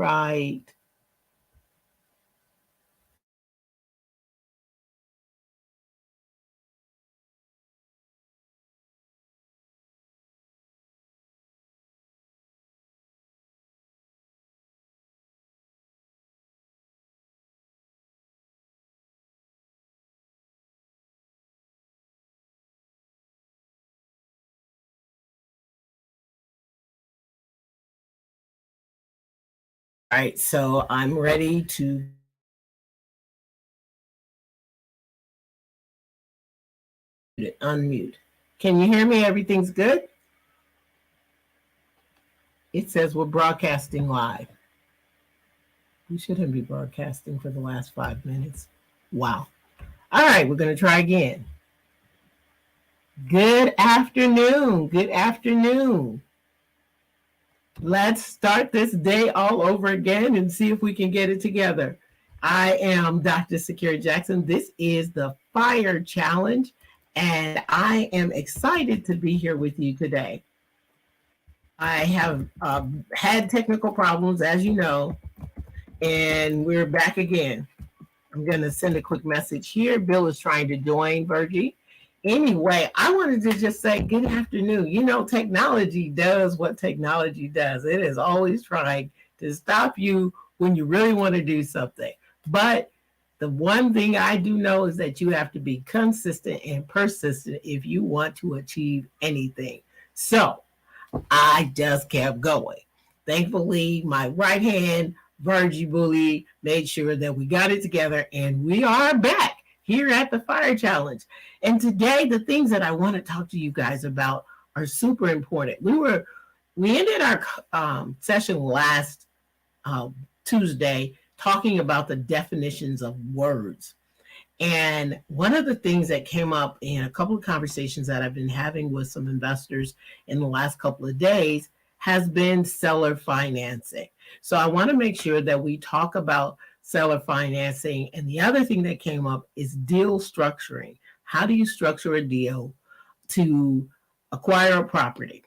right. All right, so I'm ready to unmute. Can you hear me? Everything's good? It says we're broadcasting live. We shouldn't be broadcasting for the last 5 minutes. Wow. All right, we're going to try again. Good afternoon. Good afternoon. Let's start this day all over again and see if we can get it together. I am Dr. Sakira Jackson. This is the Fire Challenge, and I am excited to be here with you today. I have had technical problems, as you know, and we're back again. I'm going to send a quick message here. Bill is trying to join, Virgie. Anyway, I wanted to just say good afternoon. You know, technology does what technology does. It is always trying to stop you when you really want to do something. But the one thing I do know is that you have to be consistent and persistent if you want to achieve anything. So I just kept going. Thankfully, my right hand, Virgie Bully, made sure that we got it together, and we are back here at the Fire Challenge. And today, the things that I want to talk to you guys about are super important. We ended our session last Tuesday talking about the definitions of words. And one of the things that came up in a couple of conversations that I've been having with some investors in the last couple of days has been seller financing. So I want to make sure that we talk about seller financing. And the other thing that came up is deal structuring. How do you structure a deal to acquire a property?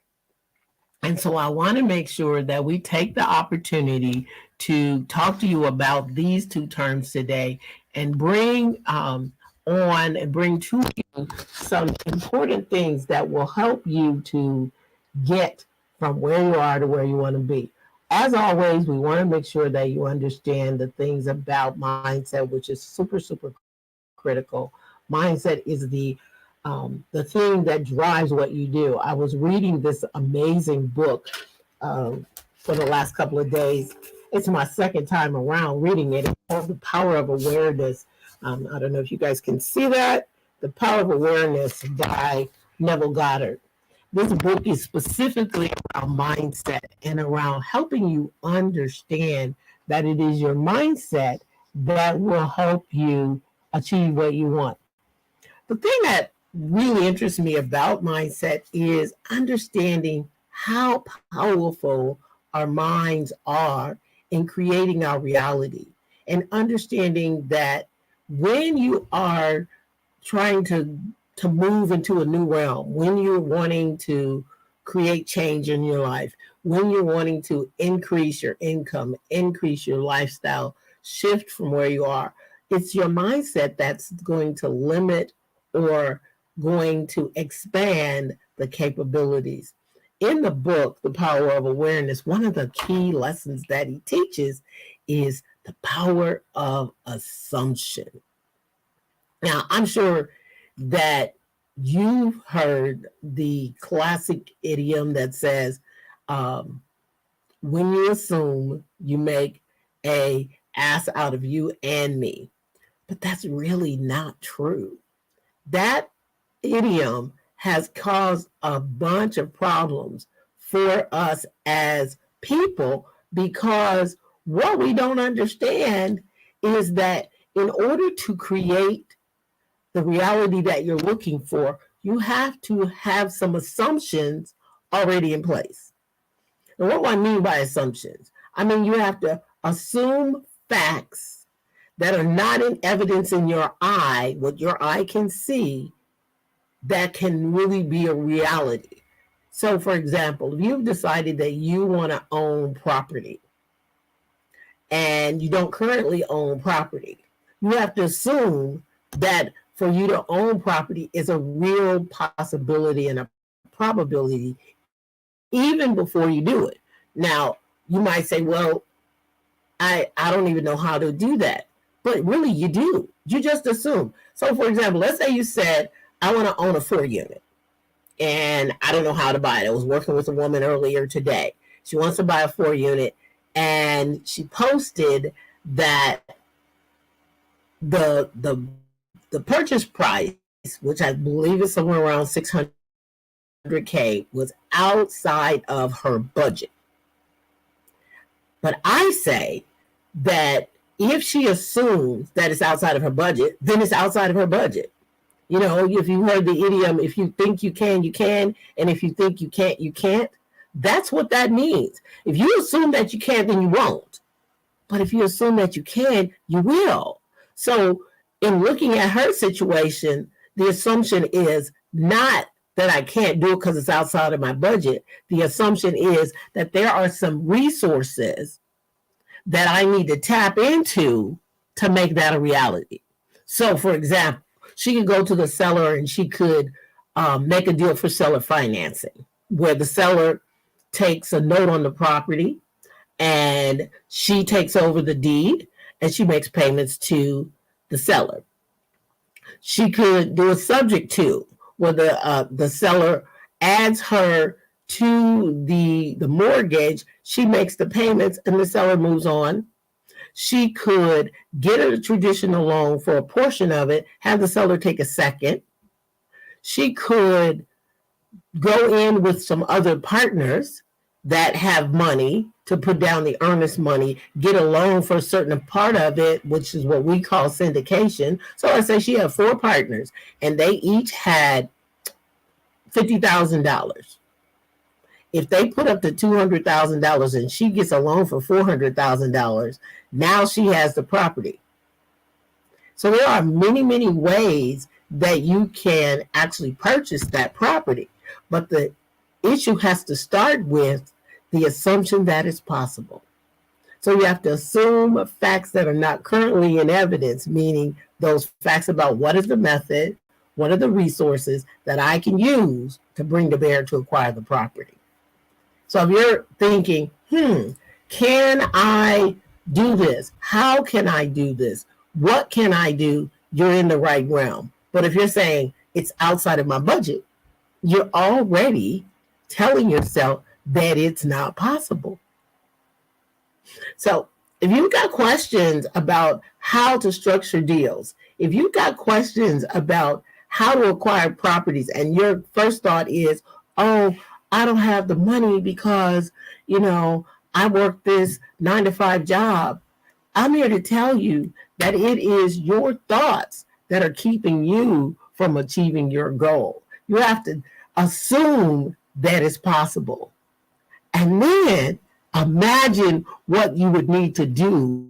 And so I want to make sure that we take the opportunity to talk to you about these two terms today and bring to you some important things that will help you to get from where you are to where you want to be. As always, we want to make sure that you understand the things about mindset, which is super, super critical. Mindset is the thing that drives what you do. I was reading this amazing book for the last couple of days. It's my second time around reading it. It's called The Power of Awareness. I don't know if you guys can see that. The Power of Awareness by Neville Goddard. This book is specifically around mindset and around helping you understand that it is your mindset that will help you achieve what you want. The thing that really interests me about mindset is understanding how powerful our minds are in creating our reality, and understanding that when you are trying to move into a new realm, when you're wanting to create change in your life, when you're wanting to increase your income, increase your lifestyle, shift from where you are, it's your mindset that's going to limit or going to expand the capabilities. In the book, The Power of Awareness, one of the key lessons that he teaches is the power of assumption. Now, I'm sure that you've heard the classic idiom that says, when you assume, you make a ass out of you and me. But that's really not true. That idiom has caused a bunch of problems for us as people, because what we don't understand is that in order to create the reality that you're looking for, you have to have some assumptions already in place. And what do I mean by assumptions? I mean, you have to assume facts that are not in evidence in your eye, what your eye can see, that can really be a reality. So, for example, if you've decided that you want to own property, and you don't currently own property. You have to assume that for you to own property is a real possibility and a probability even before you do it. Now, you might say, well, I don't even know how to do that. But really, you do. You just assume. So, for example, let's say you said, I want to own a 4-unit and I don't know how to buy it. I was working with a woman earlier today. She wants to buy a 4-unit, and she posted that the purchase price, which I believe is somewhere around $600K, was outside of her budget. But I say that if she assumes that it's outside of her budget, then it's outside of her budget. You know, if you heard the idiom, if you think you can, you can. And if you think you can't, you can't. That's what that means. If you assume that you can't, then you won't. But if you assume that you can, you will. So in looking at her situation, the assumption is not that I can't do it because it's outside of my budget. The assumption is that there are some resources that I need to tap into to make that a reality. So, for example, she could go to the seller and she could make a deal for seller financing, where the seller takes a note on the property and she takes over the deed and she makes payments to the seller. She could do a subject to, where the seller adds her to the mortgage, she makes the payments and the seller moves on. She could get a traditional loan for a portion of it, have the seller take a second. She could go in with some other partners that have money to put down the earnest money, get a loan for a certain part of it, which is what we call syndication. So I say she had 4 partners and they each had $50,000. If they put up the $200,000 and she gets a loan for $400,000, now she has the property. So there are many, many ways that you can actually purchase that property. But the issue has to start with the assumption that it's possible. So you have to assume facts that are not currently in evidence, meaning those facts about what is the method, what are the resources that I can use to bring to bear to acquire the property. So if you're thinking, can I do this? How can I do this? What can I do? You're in the right realm. But if you're saying it's outside of my budget, you're already telling yourself that it's not possible. So if you've got questions about how to structure deals, if you've got questions about how to acquire properties, and your first thought is, oh, I don't have the money because, I work this 9-to-5 job. I'm here to tell you that it is your thoughts that are keeping you from achieving your goal. You have to assume that it's possible. And then imagine what you would need to do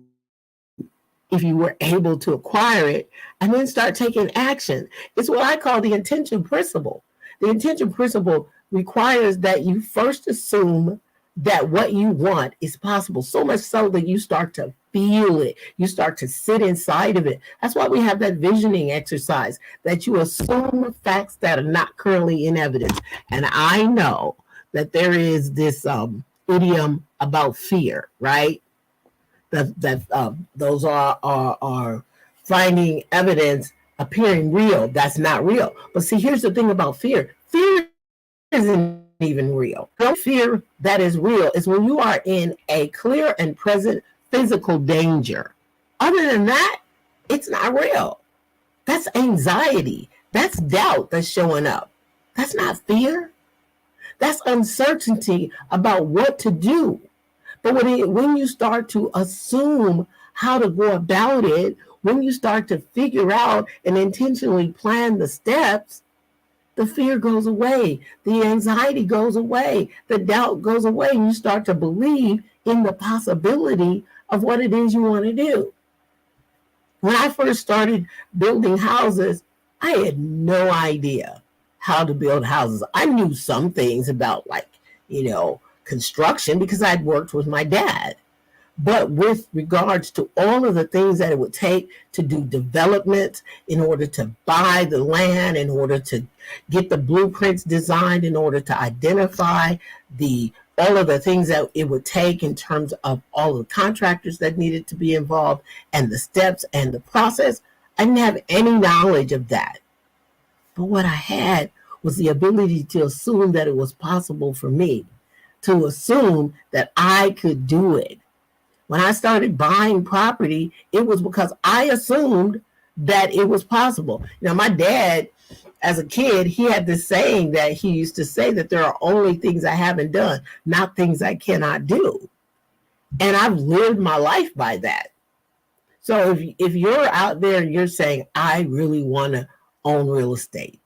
if you were able to acquire it, and then start taking action. It's what I call the intention principle. The intention principle requires that you first assume that what you want is possible, so much so that you start to feel it. You start to sit inside of it. That's why we have that visioning exercise, that you assume facts that are not currently in evidence. And I know that there is this idiom about fear, right? That those are finding evidence appearing real. That's not real. But see, here's the thing about fear. Fear isn't even real. The fear that is real is when you are in a clear and present physical danger. Other than that, it's not real. That's anxiety. That's doubt that's showing up. That's not fear. That's uncertainty about what to do. But when you start to assume how to go about it, when you start to figure out and intentionally plan the steps, the fear goes away, the anxiety goes away, the doubt goes away, and you start to believe in the possibility of what it is you want to do. When I first started building houses, I had no idea how to build houses. I knew some things about construction because I'd worked with my dad. But with regards to all of the things that it would take to do development, in order to buy the land, in order to get the blueprints designed, in order to identify the all of the things that it would take in terms of all the contractors that needed to be involved and the steps and the process, I didn't have any knowledge of that. But what I had was the ability to assume that it was possible for me, to assume that I could do it. When I started buying property, it was because I assumed that it was possible. My dad, as a kid, he had this saying that he used to say that there are only things I haven't done, not things I cannot do. And I've lived my life by that. So if you're out there and you're saying, I really want to own real estate,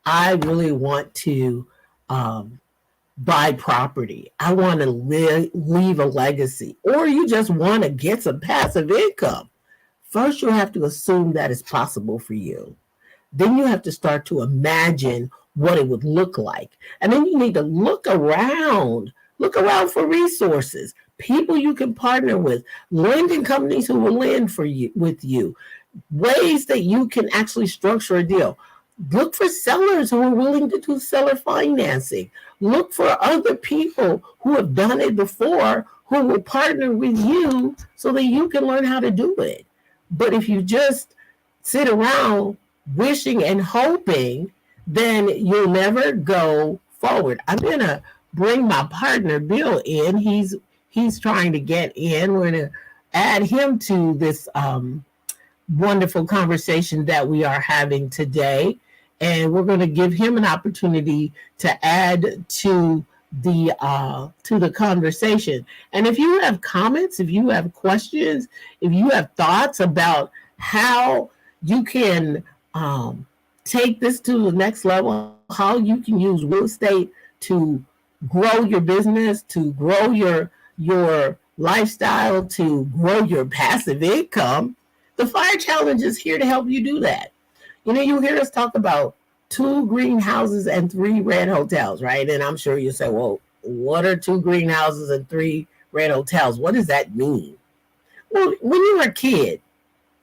I really want to buy property, I want to leave a legacy, or you just want to get some passive income, first you have to assume that it's possible for you. Then you have to start to imagine what it would look like. And then you need to look around for resources, people you can partner with, lending companies who will lend with you, ways that you can actually structure a deal. Look for sellers who are willing to do seller financing. Look for other people who have done it before, who will partner with you so that you can learn how to do it. But if you just sit around wishing and hoping, then you'll never go forward. I'm going to bring my partner, Bill, in. He's trying to get in. We're going to add him to this wonderful conversation that we are having today. And we're going to give him an opportunity to add to the conversation. And if you have comments, if you have questions, if you have thoughts about how you can take this to the next level, how you can use real estate to grow your business, to grow your lifestyle, to grow your passive income, the Fire Challenge is here to help you do that. You hear us talk about 2 greenhouses and 3 red hotels, right? And I'm sure you say, well, what are 2 greenhouses and 3 red hotels? What does that mean? Well, when you were a kid,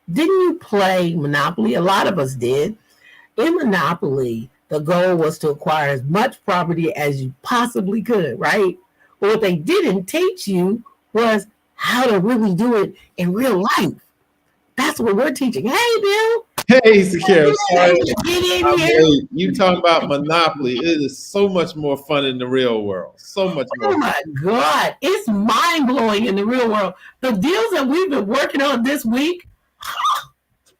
didn't you play Monopoly? A lot of us did. In Monopoly, the goal was to acquire as much property as you possibly could, right? But what they didn't teach you was how to really do it in real life. That's what we're teaching. Hey, Bill. Hey, Secure. Sorry. You talk about Monopoly. It is so much more fun in the real world. So much more. Oh, my God. It's mind-blowing in the real world. The deals that we've been working on this week,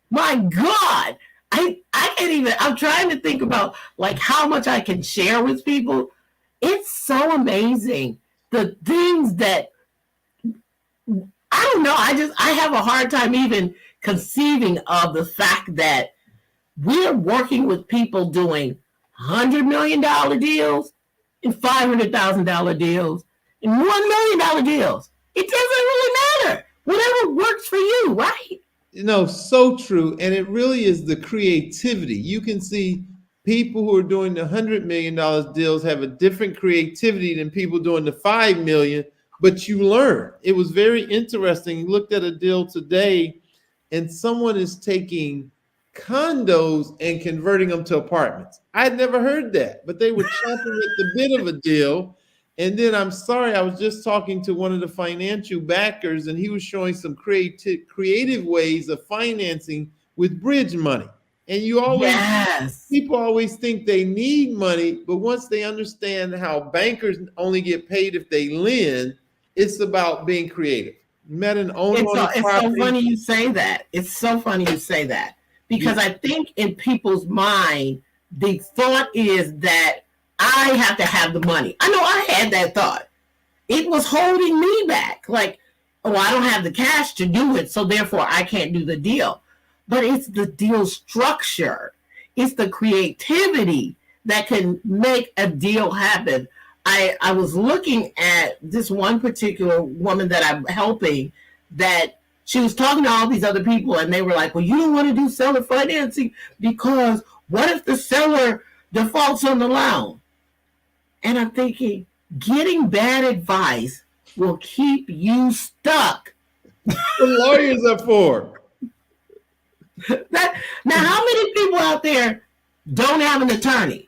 my God. I can't even, I'm trying to think about like how much I can share with people. It's so amazing. The things that, I don't know, I have a hard time even conceiving of the fact that we're working with people doing $100 million deals and $500,000 deals and $1 million deals. It doesn't really matter. Whatever works for you, right? So true. And it really is the creativity. You can see people who are doing the $100 million deals have a different creativity than people doing the $5 million, but you learn. It was very interesting. You looked at a deal today and someone is taking condos and converting them to apartments. I'd never heard that, but they were chomping at the bit of a deal. And then I was just talking to one of the financial backers and he was showing some creative ways of financing with bridge money. And people always think they need money, but once they understand how bankers only get paid if they lend, it's about being creative. Met an owner. It's so funny you say that. It's so funny you say that because I think in people's mind, the thought is that I have to have the money. I know I had that thought. It was holding me back. Like, oh, I don't have the cash to do it, so therefore I can't do the deal. But it's the deal structure. It's the creativity that can make a deal happen. I was looking at this one particular woman that I'm helping that she was talking to all these other people and they were like, well, you don't want to do seller financing because what if the seller defaults on the loan? And I'm thinking, getting bad advice will keep you stuck. The lawyers are for. Now, how many people out there don't have an attorney?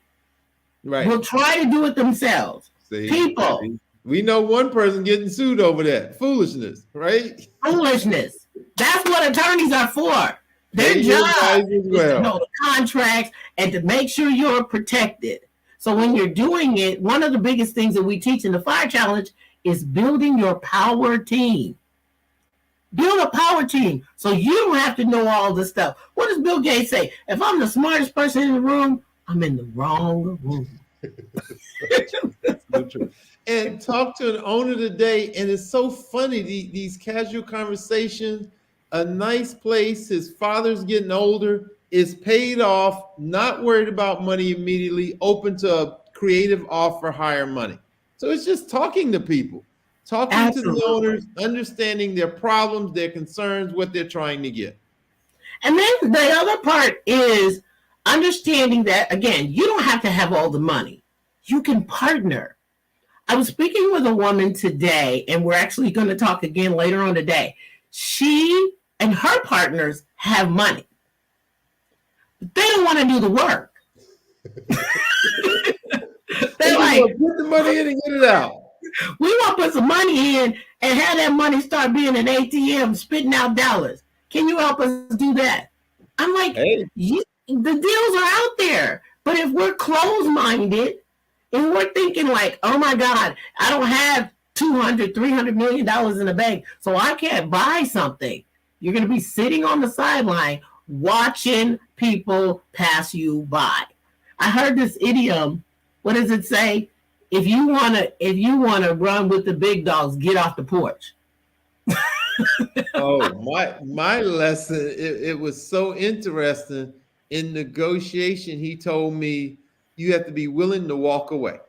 Right. Will try to do it themselves. People. We know one person getting sued over that. Foolishness, right? Foolishness. That's what attorneys are for. Their job is to know the contracts and to make sure you're protected. So when you're doing it, one of the biggest things that we teach in the Fire Challenge is building your power team. Build a power team so you don't have to know all this stuff. What does Bill Gates say? If I'm the smartest person in the room, I'm in the wrong room. And talk to an owner today, and it's so funny, these casual conversations. A nice place, his father's getting older, is paid off, not worried about money immediately, open to a creative offer, higher money. So it's just talking to people, talking to the owners, understanding their problems, their concerns, what they're trying to get. And then the other part is understanding that, again, you don't have to have all the money. You can partner. I was speaking with a woman today, and we're actually going to talk again later on today. She and her partners have money. But they don't want to do the work. They're like, put the money in and get it out. We want to put some money in and have that money start being an ATM, spitting out dollars. Can you help us do that? I'm like, the deals are out there. But if we're closed-minded, and we're thinking like, oh my God, I don't have $200, $300 million in the bank, so I can't buy something. You're going to be sitting on the sideline watching people pass you by. I heard this idiom. What does it say? If you wanna run with the big dogs, get off the porch. My lesson. It was so interesting. In negotiation, he told me you have to be willing to walk away.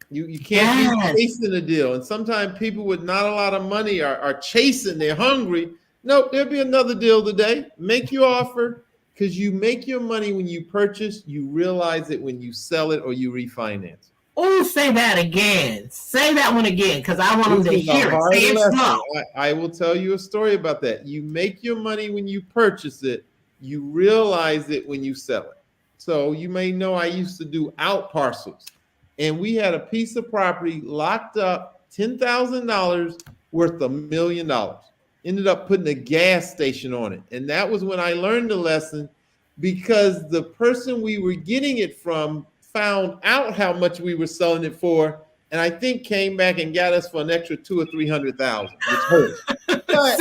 You can't be chasing a deal. And sometimes people with not a lot of money are chasing. They're hungry. Nope, there'll be another deal today. Make your offer, because you make your money when you purchase. You realize it when you sell it or you refinance. Oh, say that again. Say that one again, because I want them to hear it. Say it slow. I will tell you a story about that. You make your money when you purchase it. You realize it when you sell it. So you may know I used to do out parcels. And we had a piece of property locked up, $10,000 worth $1 million. Ended up putting a gas station on it. And that was when I learned the lesson, because the person we were getting it from found out how much we were selling it for, and I think came back and got us for an extra $200,000 or $300,000, which hurt. But,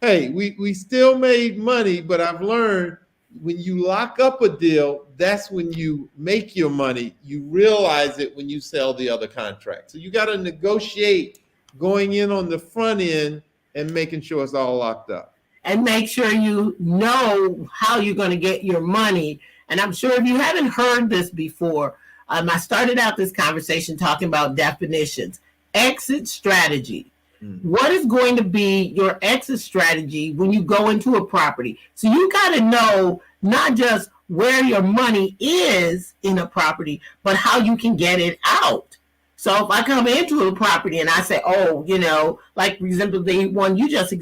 hey, we still made money, but I've learned when you lock up a deal, that's when you make your money. You realize it when you sell the other contract. So you got to negotiate going in on the front end and making sure it's all locked up. And make sure you know how you're going to get your money. And I'm sure if you haven't heard this before, I started out this conversation talking about definitions. Exit strategy. What is going to be your exit strategy when you go into a property? So you got to know not just where your money is in a property, but how you can get it out. So if I come into a property and I say, like, for example, the one you just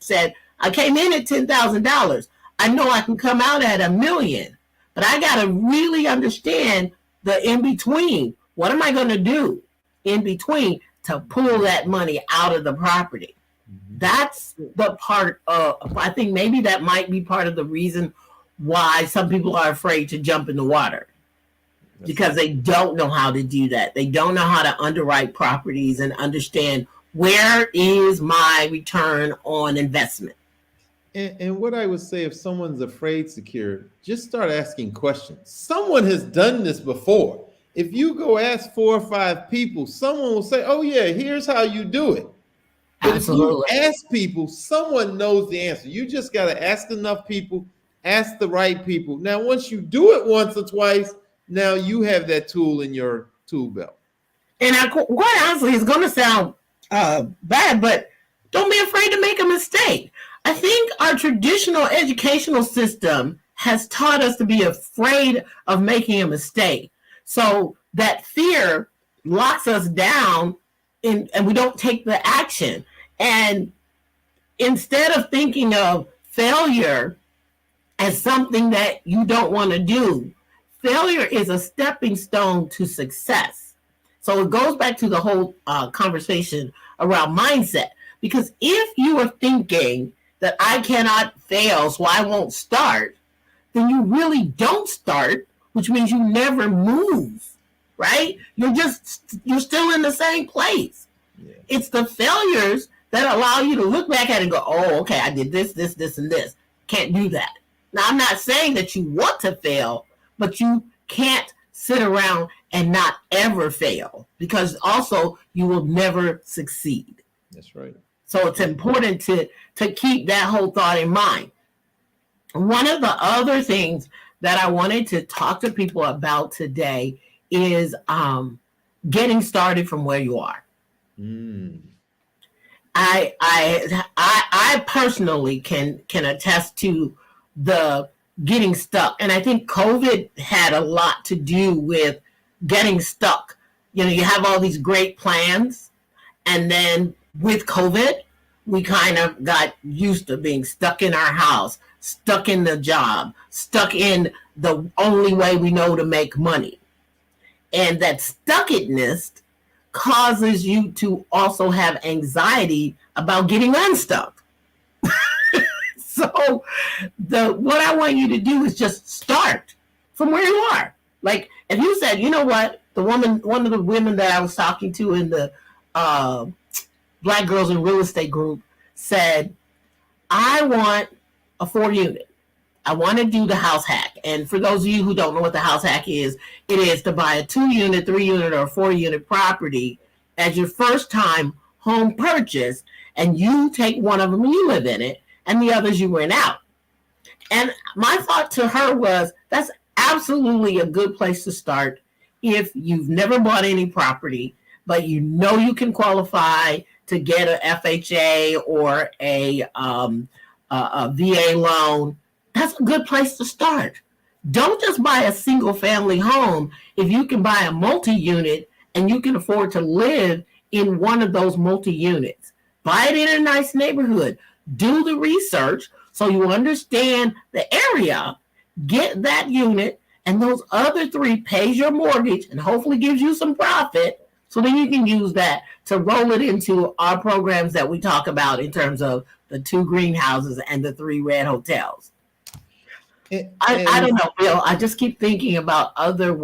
said, I came in at $10,000. I know I can come out at $1 million, but I got to really understand the in between. What am I going to do in between to pull that money out of the property? That's the part of, I think maybe that might be part of the reason why some people are afraid to jump in the water, because they don't know how to do that. They don't know how to underwrite properties and understand where is my return on investment. And what I would say, if someone's afraid, Secure, just start asking questions. Someone has done this before. If you go ask 4 or 5 people, someone will say, oh yeah, here's how you do it. But Absolutely. if you ask people, someone knows the answer. You just got to ask enough people, ask the right people. Now, once you do it once or twice, now you have that tool in your tool belt. And quite honestly, it's going to sound bad, but don't be afraid to make a mistake. I think our traditional educational system has taught us to be afraid of making a mistake. So that fear locks us down and we don't take the action. And instead of thinking of failure as something that you don't want to do, failure is a stepping stone to success. So it goes back to the whole conversation around mindset. Because if you are thinking that I cannot fail, so I won't start, then you really don't start, which means you never move, right? You're still in the same place. Yeah. It's the failures that allow you to look back at it and go, oh, okay, I did this, this, this, and this. Can't do that. Now, I'm not saying that you want to fail, but you can't sit around and not ever fail, because also you will never succeed. That's right. So it's important to keep that whole thought in mind. One of the other things that I wanted to talk to people about today is getting started from where you are. I personally can attest to the getting stuck. And I think COVID had a lot to do with getting stuck. You know, you have all these great plans, and then with COVID, we kind of got used to being stuck in our house, stuck in the job, stuck in the only way we know to make money. And that stuckedness causes you to also have anxiety about getting unstuck. So what I want you to do is just start from where you are. Like if you said, you know what, one of the women that I was talking to in the Black Girls in Real Estate group said, I want a 4-unit. I want to do the house hack. And for those of you who don't know what the house hack is, it is to buy a 2-unit, 3-unit, or 4-unit property as your first time home purchase, and you take one of them and you live in it, and the others you rent out. And my thought to her was, that's absolutely a good place to start if you've never bought any property, but you know you can qualify to get an FHA or a VA loan. That's a good place to start. Don't just buy a single family home if you can buy a multi-unit and you can afford to live in one of those multi-units. Buy it in a nice neighborhood. Do the research so you understand the area. Get that unit, and those other 3 pays your mortgage and hopefully gives you some profit, so then you can use that to roll it into our programs that we talk about in terms of the 2 greenhouses and the 3 red hotels. I don't know, Bill. I just keep thinking about other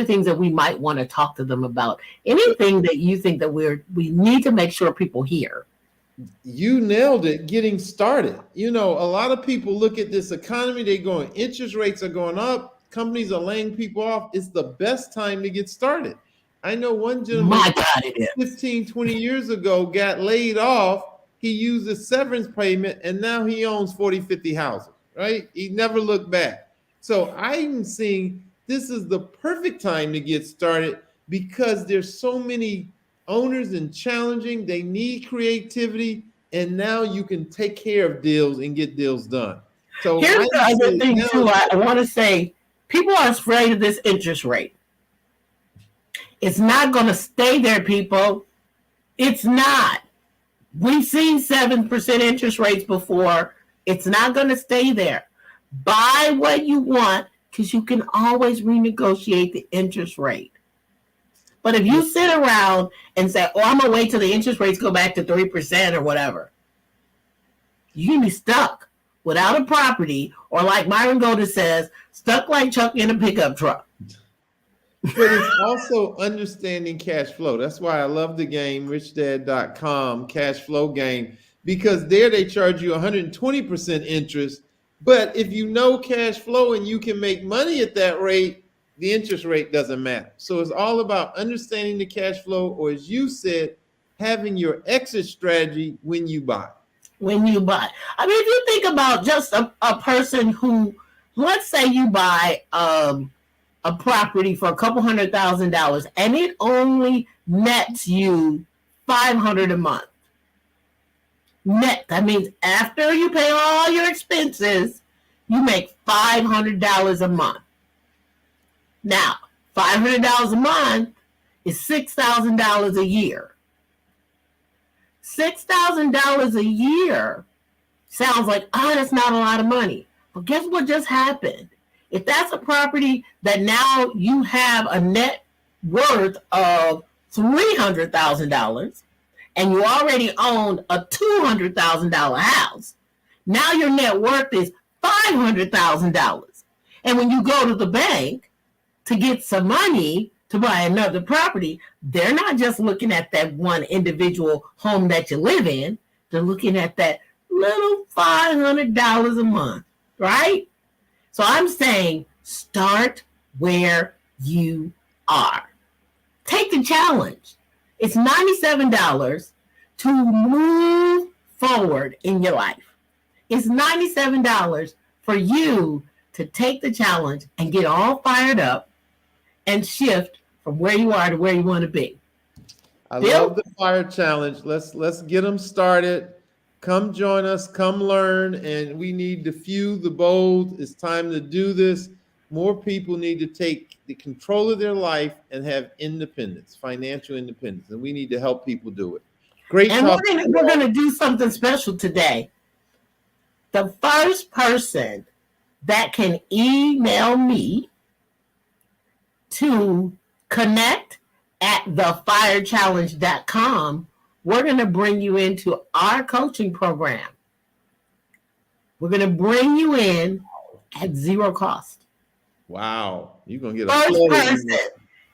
things that we might want to talk to them about. Anything that you think that we need to make sure people hear. You nailed it, getting started. You know, a lot of people look at this economy, they're going, interest rates are going up, companies are laying people off. It's the best time to get started. I know one gentleman 15, 20 years ago got laid off. He used a severance payment, and now he owns 40, 50 houses, right? He never looked back. So I'm seeing this is the perfect time to get started because there's so many owners and challenging. They need creativity, and now you can take care of deals and get deals done. So here's the other thing too. I want to say, people are afraid of this interest rate. It's not going to stay there, people. It's not. We've seen 7% interest rates before. It's not going to stay there. Buy what you want, because you can always renegotiate the interest rate. But if you sit around and say, oh, I'm going to wait till the interest rates go back to 3% or whatever, you can be stuck without a property, or like Myron Golden says, stuck like Chuck in a pickup truck. But it's also understanding cash flow. That's why I love the game, richdad.com, cash flow game, because there they charge you 120% interest. But if you know cash flow and you can make money at that rate, the interest rate doesn't matter. So it's all about understanding the cash flow, or as you said, having your exit strategy when you buy. When you buy. I mean, if you think about just a person who, let's say you buy a property for a couple $100,000 and it only nets you $500 a month. Net. That means after you pay all your expenses, you make $500 a month. Now, $500 a month is $6,000 a year. $6,000 a year sounds like, oh, that's not a lot of money. But guess what just happened? If that's a property that now you have a net worth of $300,000 and you already own a $200,000 house, now your net worth is $500,000. And when you go to the bank to get some money to buy another property, they're not just looking at that one individual home that you live in. They're looking at that little $500 a month, right? So I'm saying start where you are. Take the challenge. It's $97 to move forward in your life. It's $97 for you to take the challenge and get all fired up and shift from where you are to where you want to be. I love the fire challenge. Let's get them started. Come join us, come learn, and we need the few, the bold. It's time to do this. More people need to take the control of their life and have independence, financial independence, and we need to help people do it. Great. And we're going to do something special today. The first person that can email me to connect@thefirechallenge.com, we're going to bring you into our coaching program. We're going to bring you in at zero cost. Wow. You're going to get first person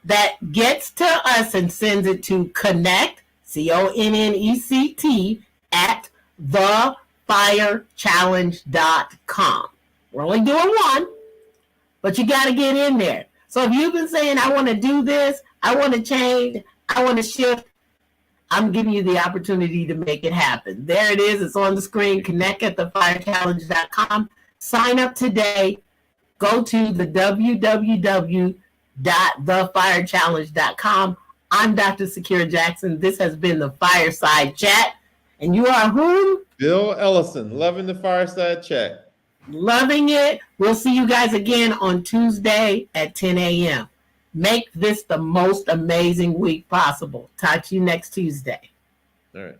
that gets to us and sends it to connect, CONNECT, at thefirechallenge.com. We're only doing one, but you got to get in there. So if you've been saying, I want to do this, I want to change, I want to shift, I'm giving you the opportunity to make it happen. There it is. It's on the screen. Connect@thefirechallenge.com. Sign up today. Go to the www.thefirechallenge.com. I'm Dr. Sakira Jackson. This has been the Fireside Chat. And you are who? Bill Ellison. Loving the Fireside Chat. Loving it. We'll see you guys again on Tuesday at 10 a.m. Make this the most amazing week possible. Talk to you next Tuesday. All right.